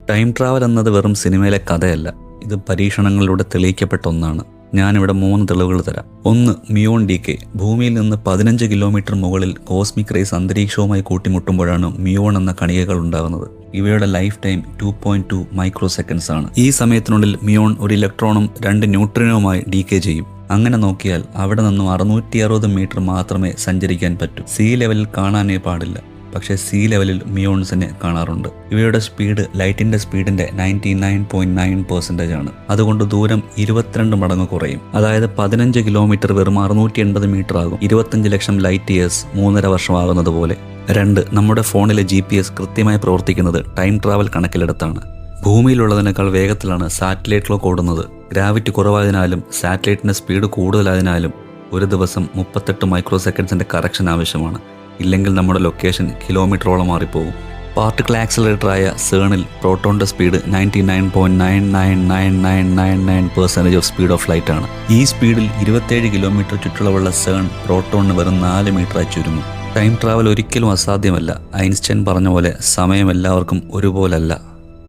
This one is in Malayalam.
ടൈം ട്രാവൽ എന്നത് വെറും സിനിമയിലെ കഥയല്ല, ഇത് പരീക്ഷണങ്ങളിലൂടെ തെളിയിക്കപ്പെട്ട ഒന്നാണ്. ഞാനിവിടെ 3 തെളിവുകൾ തരാം. 1. മിയോൺ ഡീകേ. ഭൂമിയിൽ നിന്ന് 15 കിലോമീറ്റർ മുകളിൽ കോസ്മിക് റേസ് അന്തരീക്ഷവുമായി കൂട്ടിമുട്ടുമ്പോഴാണ് മിയോൺ എന്ന കണികകൾ ഉണ്ടാകുന്നത്. ഇവയുടെ ലൈഫ് ടൈം 2.2 മൈക്രോ സെക്കൻഡ്സ് ആണ്. ഈ സമയത്തിനുള്ളിൽ മിയോൺ ഒരു ഇലക്ട്രോണും 2 ന്യൂട്രിനോവുമായി ഡീകേ ചെയ്യും. അങ്ങനെ നോക്കിയാൽ അവിടെ നിന്നും 660 മീറ്റർ മാത്രമേ സഞ്ചരിക്കാൻ പറ്റൂ. സീ ലെവലിൽ കാണാനേ പാടില്ല. പക്ഷേ സീ ലെവലിൽ മിയോൺസിനെ കാണാറുണ്ട്. ഇവയുടെ സ്പീഡ് ലൈറ്റിന്റെ സ്പീഡിന്റെ 99.9% ആണ്. അതുകൊണ്ട് ദൂരം 22 മടങ്ങ് കുറയും. അതായത് 15 കിലോമീറ്റർ വെറും 680 മീറ്റർ ആകും. 25 ലക്ഷം ലൈറ്റ് ഇയേഴ്സ് 3.5 വർഷമാകുന്നത് പോലെ. 2. നമ്മുടെ ഫോണിലെ GPS കൃത്യമായി പ്രവർത്തിക്കുന്നത് ടൈം ട്രാവൽ കണക്കിലെടുത്താണ്. ഭൂമിയിലുള്ളതിനേക്കാൾ വേഗത്തിലാണ് സാറ്റലൈറ്റ് ക്ലോക്ക് ഓടുന്നത്. ഗ്രാവിറ്റി കുറവായതിനാലും സാറ്റലൈറ്റിന്റെ സ്പീഡ് കൂടുതലായതിനാലും ഒരു ദിവസം 38 മൈക്രോ സെക്കൻഡ്സിന്റെ കറക്ഷൻ ആവശ്യമാണ്. ഇല്ലെങ്കിൽ നമ്മുടെ ലൊക്കേഷൻ കിലോമീറ്ററോളം മാറിപ്പോകും. പാർട്ടിക്കിൾ ആക്സിലറേറ്ററായ സേണിൽ പ്രോട്ടോണിന്റെ speed 99.99999% of speed of light ആണ്. ഈ സ്പീഡിൽ 27 കിലോമീറ്റർ ചുറ്റളവുള്ള സേൺ പ്രോട്ടോണിന് വെറും 4 മീറ്ററായി ചുരുങ്ങും. ടൈം ട്രാവൽ ഒരിക്കലും അസാധ്യമല്ല. ഐൻസ്റ്റൈൻ പറഞ്ഞ പോലെ സമയം എല്ലാവർക്കും ഒരുപോലല്ല.